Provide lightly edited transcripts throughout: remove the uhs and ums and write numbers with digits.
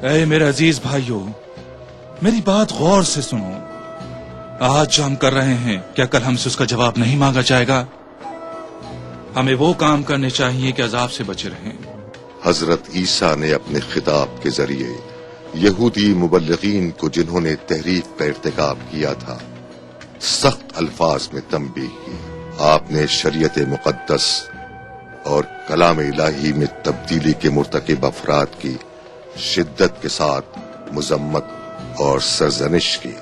اے میرے عزیز بھائیوں، میری بات غور سے سنو. آج جو ہم کر رہے ہیں، کیا کل ہم سے اس کا جواب نہیں مانگا جائے گا؟ ہمیں وہ کام کرنے چاہیے کہ عذاب سے بچے رہیں. حضرت عیسیٰ نے اپنے خطاب کے ذریعے یہودی مبلغین کو جنہوں نے تحریف کا ارتکاب کیا تھا سخت الفاظ میں تنبیہ کی. آپ نے شریعت مقدس اور کلام الہی میں تبدیلی کے مرتکب افراد کی شدت کے ساتھ مذمت اور سرزنش کی.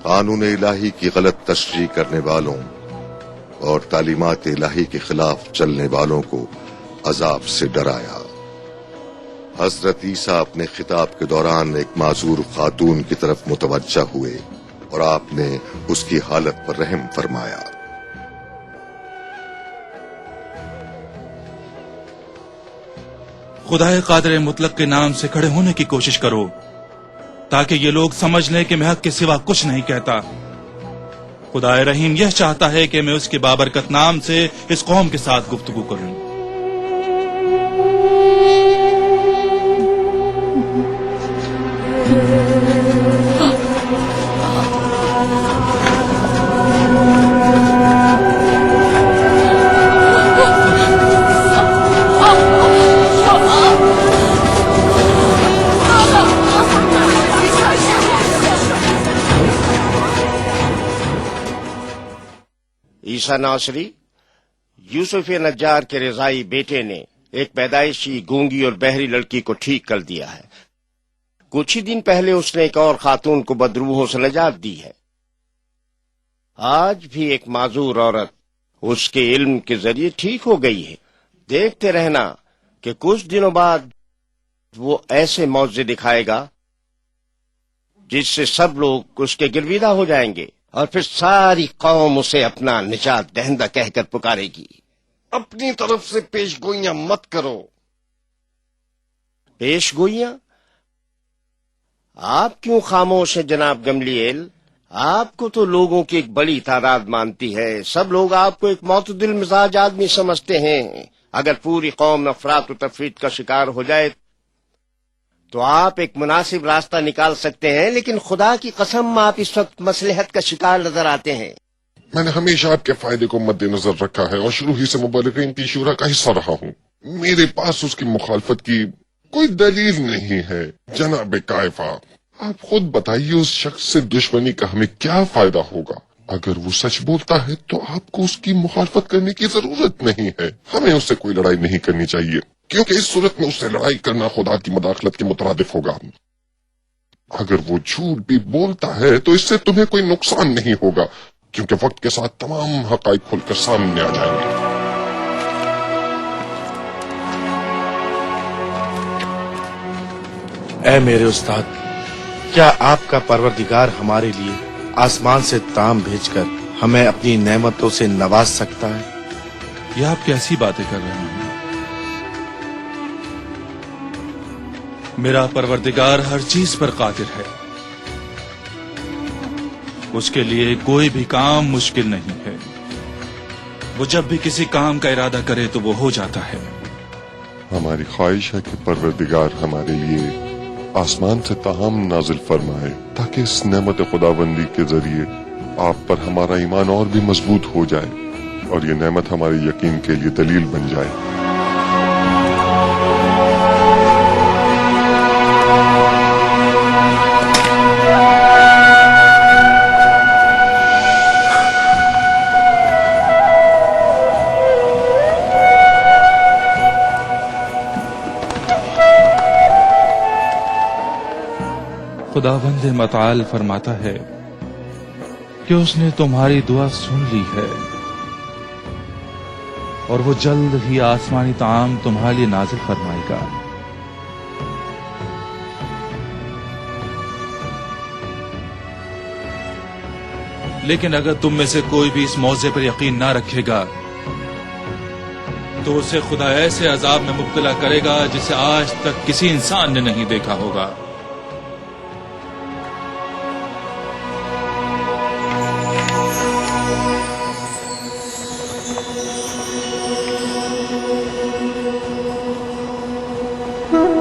قانون الہی کی غلط تشریح کرنے والوں اور تعلیمات الہی کے خلاف چلنے والوں کو عذاب سے ڈرایا. حضرت عیسیٰ اپنے خطاب کے دوران ایک معذور خاتون کی طرف متوجہ ہوئے اور آپ نے اس کی حالت پر رحم فرمایا. خدائے قادر مطلق کے نام سے کھڑے ہونے کی کوشش کرو تاکہ یہ لوگ سمجھ لیں کہ میں حق کے سوا کچھ نہیں کہتا. خدائے رحیم یہ چاہتا ہے کہ میں اس کے بابرکت نام سے اس قوم کے ساتھ گفتگو کروں. عیسیٰ ناصری، یوسف نجار کے رضائی بیٹے نے ایک پیدائشی گونگی اور بہری لڑکی کو ٹھیک کر دیا ہے. کچھ ہی دن پہلے اس نے ایک اور خاتون کو بدروحوں سے نجات دی ہے. آج بھی ایک معذور عورت اس کے علم کے ذریعے ٹھیک ہو گئی ہے. دیکھتے رہنا کہ کچھ دنوں بعد وہ ایسے معجزے دکھائے گا جس سے سب لوگ اس کے گرویدہ ہو جائیں گے اور پھر ساری قوم اسے اپنا نجات دہندہ کہہ کر پکارے گی. اپنی طرف سے پیش گوئیاں مت کرو. پیش گوئیاں؟ آپ کیوں خاموش ہیں جناب گملیل؟ آپ کو تو لوگوں کی ایک بڑی تعداد مانتی ہے. سب لوگ آپ کو ایک معتدل مزاج آدمی سمجھتے ہیں. اگر پوری قوم افراط و تفریط کا شکار ہو جائے تو آپ ایک مناسب راستہ نکال سکتے ہیں، لیکن خدا کی قسم آپ اس وقت مصلحت کا شکار نظر آتے ہیں. میں نے ہمیشہ آپ کے فائدے کو مد نظر رکھا ہے اور شروع ہی سے مبلغین کی شورا کا حصہ رہا ہوں. میرے پاس اس کی مخالفت کی کوئی دلیل نہیں ہے. جناب کائفہ، آپ خود بتائیے اس شخص سے دشمنی کا ہمیں کیا فائدہ ہوگا؟ اگر وہ سچ بولتا ہے تو آپ کو اس کی مخالفت کرنے کی ضرورت نہیں ہے. ہمیں اس سے کوئی لڑائی نہیں کرنی چاہیے، کیونکہ اس صورت میں اس سے لڑائی کرنا خدا کی مداخلت کے مترادف ہوگا. اگر وہ جھوٹ بھی بولتا ہے تو اس سے تمہیں کوئی نقصان نہیں ہوگا، کیونکہ وقت کے ساتھ تمام حقائق کھل کر سامنے آ جائیں گے. اے میرے استاد، کیا آپ کا پروردگار ہمارے لیے آسمان سے تام بھیج کر ہمیں اپنی نعمتوں سے نواز سکتا ہے؟ یہ آپ کیسی باتیں کر رہے ہیں؟ میرا پروردگار ہر چیز پر قادر ہے. اس کے لیے کوئی بھی کام مشکل نہیں ہے. وہ جب بھی کسی کام کا ارادہ کرے تو وہ ہو جاتا ہے. ہماری خواہش ہے کہ پروردگار ہمارے لیے آسمان سے طعام نازل فرمائے تاکہ اس نعمت خداوندی کے ذریعے آپ پر ہمارا ایمان اور بھی مضبوط ہو جائے اور یہ نعمت ہمارے یقین کے لیے دلیل بن جائے. خداوند متعال فرماتا ہے کہ اس نے تمہاری دعا سن لی ہے اور وہ جلد ہی آسمانی طعام تمہارے لیے نازل فرمائے گا. لیکن اگر تم میں سے کوئی بھی اس موضوع پر یقین نہ رکھے گا تو اسے خدا ایسے عذاب میں مبتلا کرے گا جسے آج تک کسی انسان نے نہیں دیکھا ہوگا.